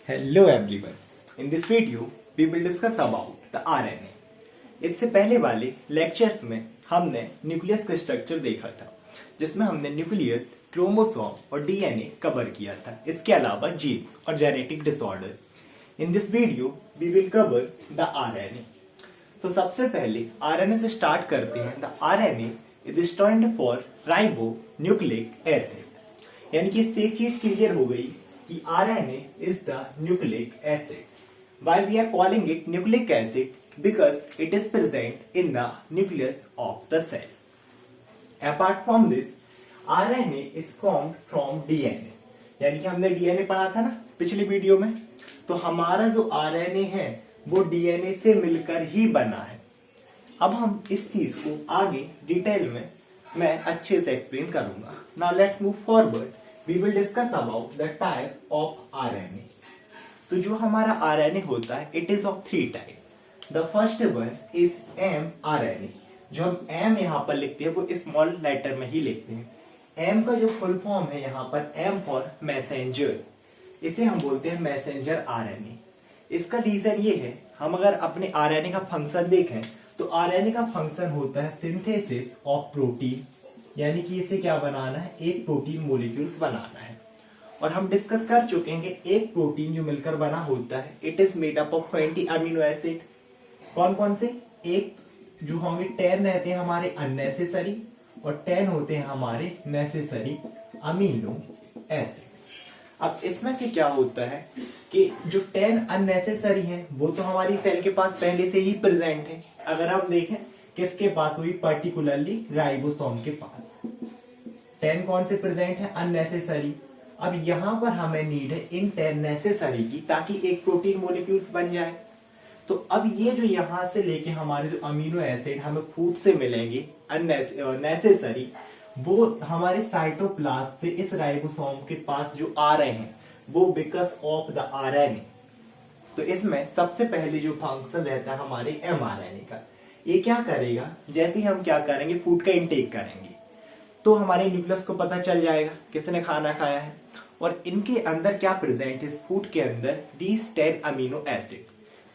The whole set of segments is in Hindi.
Hello everyone. In this video, we will discuss about the RNA. इससे पहले वाले लेक्चर्स में हमने न्यूक्लियस का स्ट्रक्चर देखा था, जिसमें हमने न्यूक्लियस, क्रोमोसोम और डीएनए कवर किया था. इसके अलावा जीन और genetic disorder. In this video we will cover the RNA. तो सबसे पहले आरएनए से स्टार्ट करते हैं. The RNA is stand for ribonucleic acid. यानी कि इससे एक चीज क्लियर हो गई कि RNA is the nucleic acid. Why we are calling it nucleic acid? Because it is present in the nucleus of the cell. Apart from this, RNA is formed from DNA. यानी कि हमने DNA पढ़ा था ना पिछली वीडियो में, तो हमारा जो RNA है वो DNA से मिलकर ही बना है. अब हम इस चीज को आगे डिटेल में मैं अच्छे से एक्सप्लेन करूंगा. Now let's move forward. We will discuss about the type of RNA. तो जो हमारा RNA होता है, it is of three type. The first one is mRNA. जो हम M यहाँ पर लिखते हैं वो स्मॉल लेटर में ही लिखते हैं. M का जो फुल फॉर्म है यहाँ पर M फॉर मैसेंजर. इसे हम बोलते हैं मैसेंजर RNA. इसका रीजन ये है, हम अगर अपने RNA का फंक्शन देखें तो RNA का फंक्शन होता है सिंथेसिस ऑफ प्रोटीन. यानी कि इसे क्या बनाना है, एक प्रोटीन मोलिक्यूल्स बनाना है. और हम डिस्कस कर चुके हैं कि एक प्रोटीन जो मिलकर बना होता है, it is made up of 20 amino acid. कौन कौन से? एक जो होंगे 10 रहते हैं हमारे अननेसेसरी और 10 होते हैं हमारे नेसेसरी अमीनो एसिड. अब इसमें से क्या होता है कि जो 10 अननेसेसरी हैं वो तो हमारी सेल के पास पहले से ही प्रेजेंट है. अगर आप देखें किसके पास, हुई पर्टिकुलरली राइबोसोम के पास 10 कौन से प्रेजेंट है, अननेसेसरी. अब यहां पर हमें नीड है इन 10 नेसेसरी की, ताकि एक प्रोटीन मोलिक्यूल्स बन जाए. तो अब ये जो यहां से लेके हमारे जो अमीनो एसिड हमें फूड से मिलेंगे नेसेसरी, वो हमारे साइटोप्लाज्म से इस राइबोसोम के पास जो आ रहे हैं वो बिकॉज ऑफ द आरएनए. तो इसमें सबसे पहले जो फंक्शन रहता है हमारे mRNA का, ये क्या करेगा, जैसे ही हम क्या करेंगे फूड का इंटेक करेंगे तो हमारे न्यूक्लियस को पता चल जाएगा किसने खाना खाया है और इनके अंदर क्या प्रेजेंट है. इस फूड के अंदर these 10 अमीनो एसिड.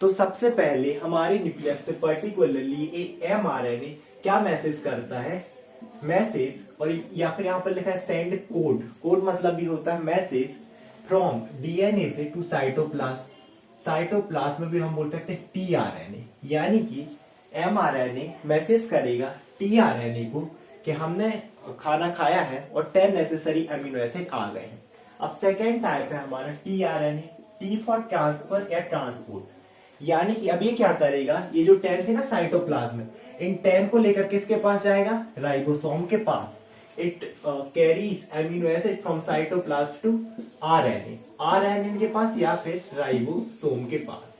तो सबसे पहले हमारे न्यूक्लियस से पर्टिकुलरली mRNA क्या मैसेज करता है, मैसेज, और या फिर यहाँ पर लिखा है सेंड कोड. कोड मतलब भी होता है मैसेज फ्रॉम डीएनए से टू साइटोप्लाज्म. साइटोप्लाज्म में भी हम बोल सकते हैं tRNA. यानी कि mRNA मैसेज करेगा tRNA को कि हमने खाना खाया है और 10 नेसेसरी अमीनो एसिड आ गए हैं. अब सेकेंड टाइप है हमारा tRNA. T फॉर ट्रांसफर या ट्रांसपोर्ट. यानी कि अब ये क्या करेगा, ये जो 10 थे ना साइटोप्लाज्म में, इन 10 को लेकर किसके पास जाएगा, राइबोसोम के पास. It carries amino acid from cytoplasm to RNA. RNA के पास या फिर राइबोसोम के पास.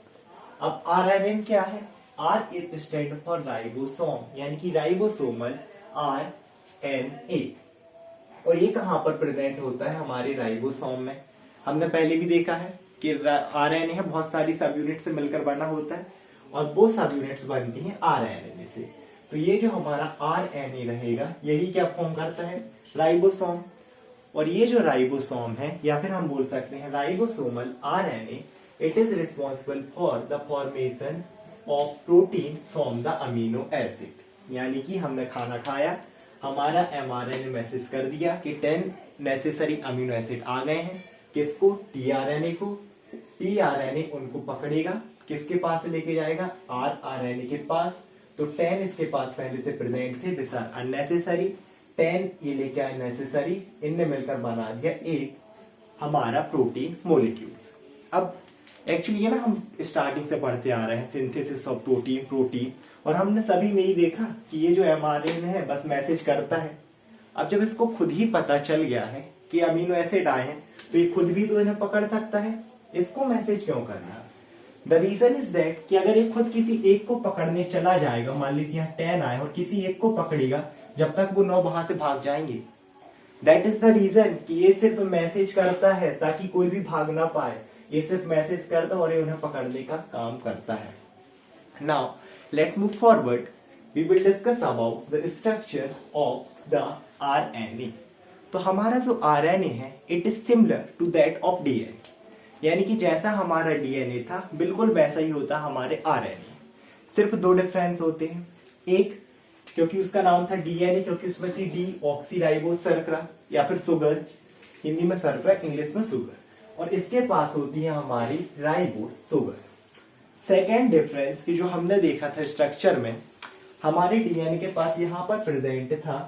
अब RNA क्या है, R is stand for ribosome, यानी कि राइबोसोमल RNA. और ये कहां पर प्रेजेंट होता है, हमारे राइबोसोम में. हमने पहले भी देखा है कि RNA है बहुत सारी सब यूनिट से मिलकर बना होता है और वो सब यूनिट्स बनती हैं RNA से. तो ये जो हमारा RNA रहेगा यही क्या फॉर्म करता है, राइबोसोम. और ये जो राइबोसोम है या फिर हम बोल सकते हैं ribosomal RNA, it is responsible for the formation of protein from the amino acid. यानी कि हमने खाना खाया, हमारा mRNA मैसेज कर दिया कि 10 नेसेसरी अमीनो एसिड आ गए हैं. किसको, tRNA को. tRNA उनको पकड़ेगा, किसके पास लेके जाएगा, rRNA के पास. तो 10 इसके पास पहले से प्रेजेंट थे, दिस आर अननेसेसरी. 10 ये लेके आए नेसेसरी, इनने मिलकर बना दिया एक हमारा प्रोटीन मोलिक्यूल्स. अब एक्चुअली ना हम स्टार्टिंग से पढ़ते आ रहे हैं सिंथेसिस ऑफ प्रोटीन, और हमने सभी में ही देखा कि ये जो mRNA है बस मैसेज करता है. अब जब इसको खुद ही पता चल गया है कि अमीनो एसिड आए हैं तो ये खुद भी तो इन्हें पकड़ सकता है, इसको मैसेज क्यों करना. द रीजन इज दैट कि अगर ये खुद किसी एक को पकड़ने चला जाएगा, मान लीजिए यहाँ 10 आए और किसी एक को पकड़ेगा, जब तक वो 9 वहां से भाग जाएंगे. दैट इज द रीजन कि ये सिर्फ मैसेज करता है ताकि कोई भी भाग ना पाए. ये सिर्फ मैसेज करता है और ये उन्हें पकड़ने का काम करता है. Now let's move forward. We will discuss about the structure of the RNA. तो हमारा जो RNA है it is similar to that of DNA. यानी कि जैसा हमारा डीएनए था बिल्कुल वैसा ही होता हमारे आरएनए। सिर्फ दो डिफरेंस होते हैं। एक, क्योंकि उसका नाम था डीएनए क्योंकि उसमें थी डी ऑक्सीराइबोज शर्करा या फिर शुगर, हिंदी में शर्करा, इंग्लिश में शुगर, और इसके पास होती है हमारी राइबोज शुगर। सेकेंड डिफरेंस कि जो हमने देखा था स्ट्रक्चर में, हमारे डीएनए के पास यहाँ पर प्रेजेंट था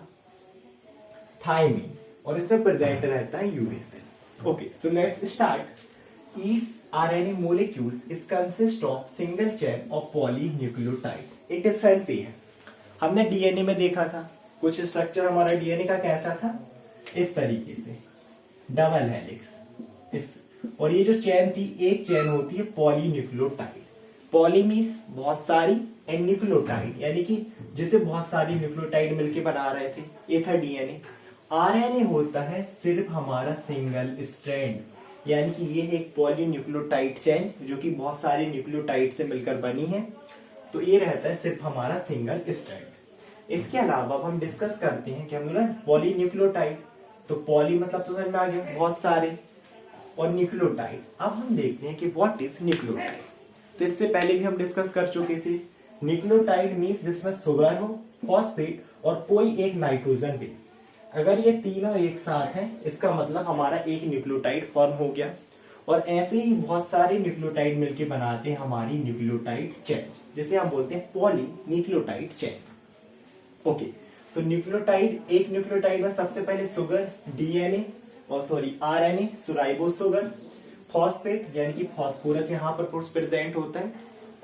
थाइमिन और इसमें प्रेजेंट रहता है uracil. Okay, so let's start. Each RNA molecules is consist of single chain of polynucleotide. एक डिफरेंस ये है, हमने डीएनए में देखा था कुछ स्ट्रक्चर हमारा डीएनए का कैसा था, इस तरीके से डबल हेलिक्स इस, और ये जो चेन थी, एक चेन होती है पॉलीन्यूक्लियोटाइड। पॉली मींस बहुत सारी, एंड न्यूक्लियोटाइड यानी कि जिसे बहुत सारी न्यूक्लियोटाइड मिलके बना रहे थे, ये था डीएनए। आरएनए होता है सिर्फ हमारा सिंगल स्ट्रैंड, यानी कि ये है एक पॉलीन्यूक्लियोटाइड चेन जो कि बहुत सारे न्यूक्लियोटाइड से मिलकर बनी है, तो ये रहता है सिर्फ हमारा सिंगल स्ट्रैंड। इसके अलावा अब हम डिस्कस करते हैं कि हम लोग पॉलीन्यूक्लियोटाइड, तो पॉली मतलब तो समझ में आ गया बहुत सारे, और न्यूक्लियोटाइड। अब हम देखते हैं कि व्हाट इज न्यूक्लियोटाइड। तो इससे पहले भी हम डिस्कस कर चुके थे। न्यूक्लियोटाइड मींस जिसमें शुगर हो, फॉस्फेट और कोई एक नाइट्रोजन बेस। अगर ये तीनों एक साथ हैं, इसका मतलब हमारा एक न्यूक्लियोटाइड फॉर्म हो गया। और ऐसे ही बहुत सारे न्यूक्लियोटाइड मिलके बनाते हैं हमारी न्यूक्लियोटाइड चेन, जिसे हम बोलते हैं पॉली न्यूक्लियोटाइड चेन। ओके, सो न्यूक्लियोटाइड, एक न्यूक्लियोटाइड में सबसे पहले शुगर, डीएनए और आरएनए, राइबोज शुगर, फॉस्फेट यानी कि फॉस्फोरस यहाँ पर प्रेजेंट होता है,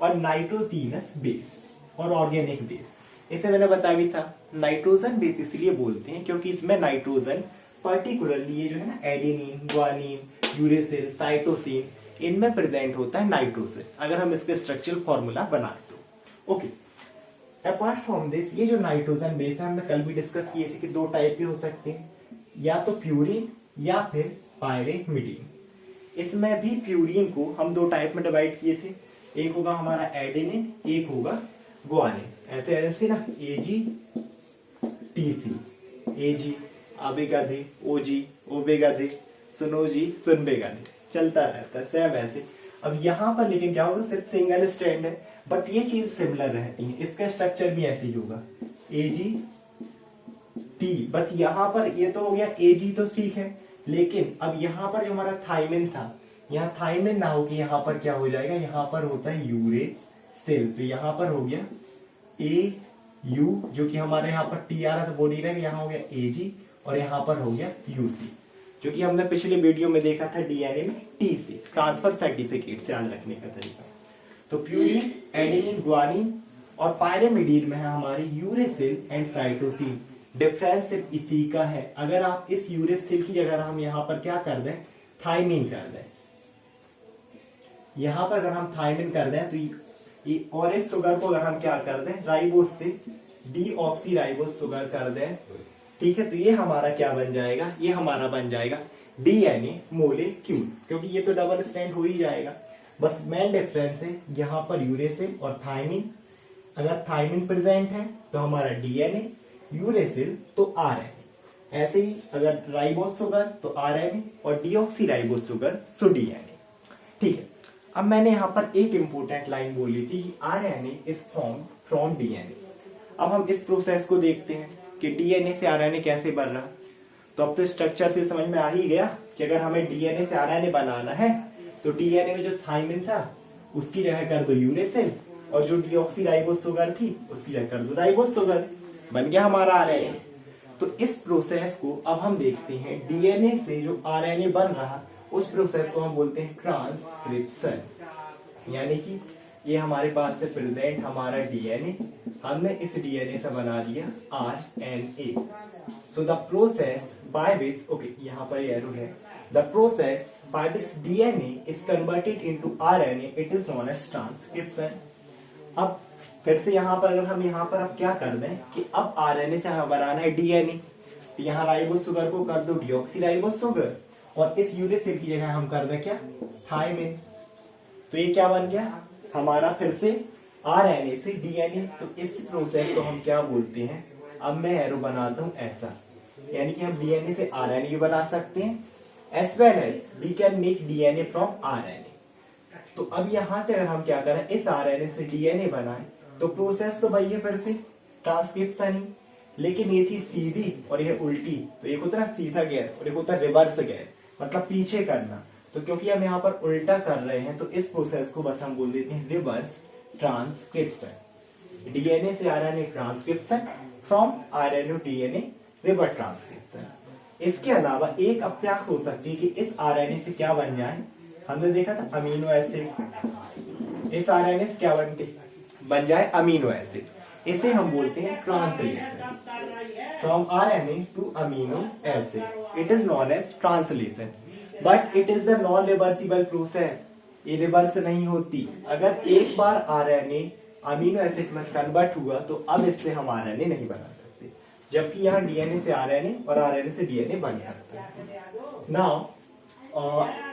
और नाइट्रोजीनस बेस और ऑर्गेनिक बेस। इसे मैंने बताया भी था, नाइट्रोजन बेस इसलिए बोलते हैं क्योंकि इसमें नाइट्रोजन पर्टिकुलरली ये जो है ना एडेनिन, ग्वानिन, यूरेसिल, साइटोसिन, इनमें प्रेजेंट होता है नाइट्रोजन, अगर हम इसके स्ट्रक्चरल फॉर्मूला बनाए तो। ओके, अपार्ट फ्रॉम दिस, ये जो नाइट्रोजन बेस है हमने कल भी डिस्कस किए थे कि दो टाइप के हो सकते हैं, या तो प्यूरिन या फिर पायरेमिडीन। इसमें भी प्यूरिन को हम दो टाइप में डिवाइड किए थे, एक होगा हमारा एडेनिन, एक होगा ग्वानिन। ऐसे ऐसे ना एजी टीसी, एजी आबेगा दे, ओजी ओबेगा दे, सुनो जी सुनबेगा दे, चलता रहता है सेम ऐसे। अब यहाँ पर लेकिन क्या होगा, सिर्फ सिंगल स्ट्रैंड है, बट ये चीज सिमिलर रहती है, इसका स्ट्रक्चर भी ऐसे ही होगा, एजी टी। बस यहाँ पर ये तो हो गया एजी, तो ठीक है, लेकिन अब यहाँ पर जो हमारा थाइमिन था, यहाँ थाइमिन ना हो कि यहाँ पर क्या हो जाएगा, यहाँ पर होता है यूरेसिल, तो यहाँ पर हो गया ए यू, जो कि हमारे यहाँ पर टी आ रहा था बॉडी में, यहाँ हो गया एजी, और यहाँ पर हो गया यूसी, जो कि हमने पिछले वीडियो में देखा था डीएनए में टी से, ट्रांसफर सर्टिफिकेट से याद रखने का तरीका। तो प्यूरिन, एडेनिन, ग्वानिन और पायरेमिडीन में है हमारी यूरेसिल एंड साइटोसिन। डिफरेंस सिर्फ इसी का है। अगर आप इस यूरेसिल की जगह हम यहाँ पर क्या कर दें, थाइमिन कर दें, यहाँ पर अगर हम थाइमिन कर दें तो ये, और इस शुगर को अगर हम क्या कर दें, राइबोज से डी ऑक्सी राइबोज शुगर कर दें, ठीक है, तो ये हमारा क्या बन जाएगा, ये हमारा बन जाएगा डीएनए मोलिक्यूल्स, क्योंकि ये तो डबल स्ट्रैंड हो ही जाएगा। बस मेन डिफरेंस है यहाँ पर यूरेसिल और थाइमिन। अगर थाइमिन प्रेजेंट है तो हमारा डीएनए, यूरेसिल तो आरएनए। ऐसे ही अगर राइबोज शुगर तो आरएनए, और deoxy ribose sugar so DNA. ठीक है, अब मैंने यहाँ पर एक इंपॉर्टेंट लाइन बोली थी, RNA is formed from DNA. अब हम इस प्रोसेस को देखते हैं कि डीएनए से आरएनए कैसे बन रहा। तो अब तो स्ट्रक्चर से समझ में आ ही गया कि अगर हमें डीएनए से आरएनए बनाना है तो डीएनए में जो थाइमिन था उसकी जगह कर दो यूरेसिल, और जो डीऑक्सीराइबोज शुगर थी उसकी जगह कर दो राइबोज शुगर, बन गया हमारा आरएनए। तो इस प्रोसेस को अब हम देखते हैं, डीएनए से जो आरएनए बन रहा उस प्रोसेस को हम बोलते हैं ट्रांसक्रिप्शन, यानी कि ये हमारे पास से प्रेजेंट हमारा डीएनए, हमने इस डीएनए से बना दिया RNA. So the process by which, okay यहाँ पर एरो है, the process by which DNA is converted into RNA, it is known as transcription. अब फिर से यहाँ पर अगर हम यहाँ पर अब क्या कर दें कि अब आरएनए से हमें बनाना है डीएनए, तो यहाँ राइबोज शुगर को कर दो डीऑक्सीराइबोज शुगर, और इस यूरेसिल की जगह हम कर दें क्या, थाइमिन। तो ये क्या बन गया हमारा फिर से आरएनए से डीएनए। तो इस प्रोसेस को हम क्या बोलते हैं, अब मैं एरो बनाता हूं ऐसा, यानी कि हम डीएनए से आरएनए भी बना सकते हैं as well as we can make DNA from RNA. तो अब यहां से अगर हम क्या करें, इस RNA से DNA बनाएं तो प्रोसेस तो वही है फिर से ट्रांसक्रिप्शन ही, लेकिन ये थी सीधी और ये उल्टी, तो एक होता है सीधा गैर और एक होता है रिवर्स गैर, मतलब पीछे करना। तो क्योंकि हम यहाँ पर उल्टा कर रहे हैं तो इस प्रोसेस को बस हम बोल देते हैं रिवर्स ट्रांसक्रिप्शन। डीएनए से RNA transcription, from RNA to DNA reverse transcription. इसके अलावा एक अप्राक हो सकती है कि इस आरएनए से क्या बन जाए, हमने देखा था अमीनो एसिड, इस आरएनए से क्या बन जाए अमीनो एसिड, इसे हम बोलते हैं translation. From RNA to amino acid it is known as translation, but it is the non reversible process, ये रिवर्स नहीं होती। अगर एक बार आरएनए अमीनो एसिड में कन्वर्ट हुआ तो अब इससे हम आरएनए नहीं बना सकते, जबकि यहाँ डीएनए से आरएनए और आरएनए से डीएनए बन सकता है। नाउ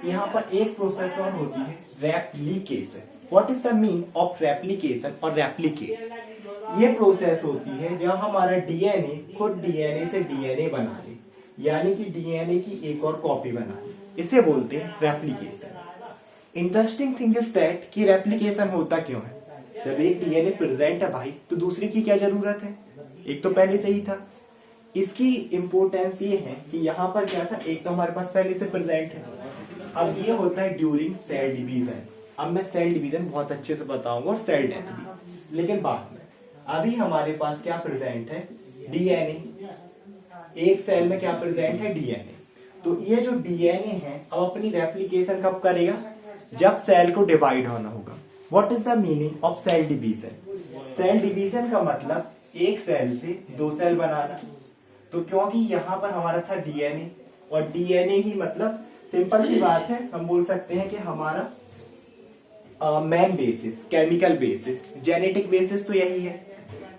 यहाँ पर एक प्रोसेस और होती है replication. What is the mean of replication और रेप्लिकेट? ये प्रोसेस होती है जहां हमारा डीएनए खुद डीएनए से डीएनए बना ले, यानी कि डीएनए की एक और कॉपी बना ले, इसे बोलते हैं replication. Interesting thing is that कि रेप्लिकेशन होता क्यों है? जब एक डीएनए प्रेजेंट है भाई तो दूसरे की क्या जरूरत है, एक तो पहले से ही था। इसकी इंपोर्टेंस ये है कि यहाँ पर क्या था, एक तो हमारे पास पहले से प्रेजेंट है। अब ये होता है ड्यूरिंग सेल डिवीजन। अब मैं सेल डिवीजन बहुत अच्छे से बताऊंगा और सेल डेथ भी, लेकिन बाद में अभी हमारे पास क्या प्रेजेंट है, डीएनए। एक सेल में क्या प्रेजेंट है, डीएनए। तो ये जो डीएनए है अब अपनी रेप्लिकेशन कब करेगा, जब सेल को डिवाइड होना होगा। What is the meaning of cell division? Cell division का मतलब एक सेल से दो सेल बनाना। तो क्योंकि यहाँ पर हमारा था डीएनए और डीएनए ही मतलब सिंपल सी बात है, हम बोल सकते हैं कि हमारा main basis, chemical basis, genetic basis तो यही है,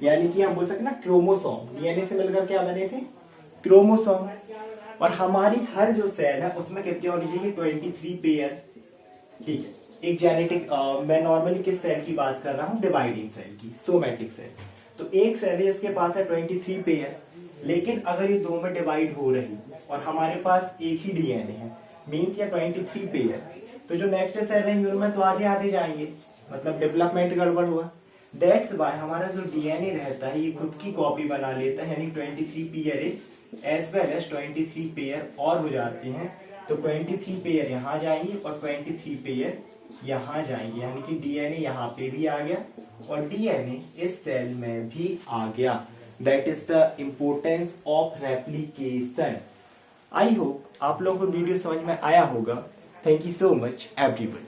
यानी कि हम बोल सकते हैं ना क्रोमोसोम, डीएनए से मिलकर क्या बने थे, क्रोमोसोम। और हमारी हर जो सेल है उसमें कितने होनी चाहिए, 23 पेयर। ठीक है, एक जेनेटिक मैं नॉर्मली किस सेल की बात कर रहा हूँ, डिवाइडिंग सेल की, सोमैटिक सेल। तो एक सेल है इसके पास है 23 पेयर, लेकिन अगर ये दो में डिवाइड हो रही और हमारे पास एक ही डीएनए है, मीन्स या 23 पेयर, तो जो नेक्स्ट सेल रहेंगे उनमें तो आधे आधे जाएंगे, मतलब डेवलपमेंट गड़बड़ हुआ। दैट्स वाई हमारा जो डीएनए रहता है ये खुद की कॉपी बना लेता है, यानी 23 pair as well as 23 pair और हो जाते हैं। तो 23 पेयर यहाँ जाएंगे और 23 पेयर यहाँ जाएंगे, यानी कि डीएनए यहाँ पे भी आ गया और डीएनए इस सेल में भी आ गया। That is the importance of replication. I hope आप लोगों को वीडियो समझ में आया होगा। Thank you so much everyone.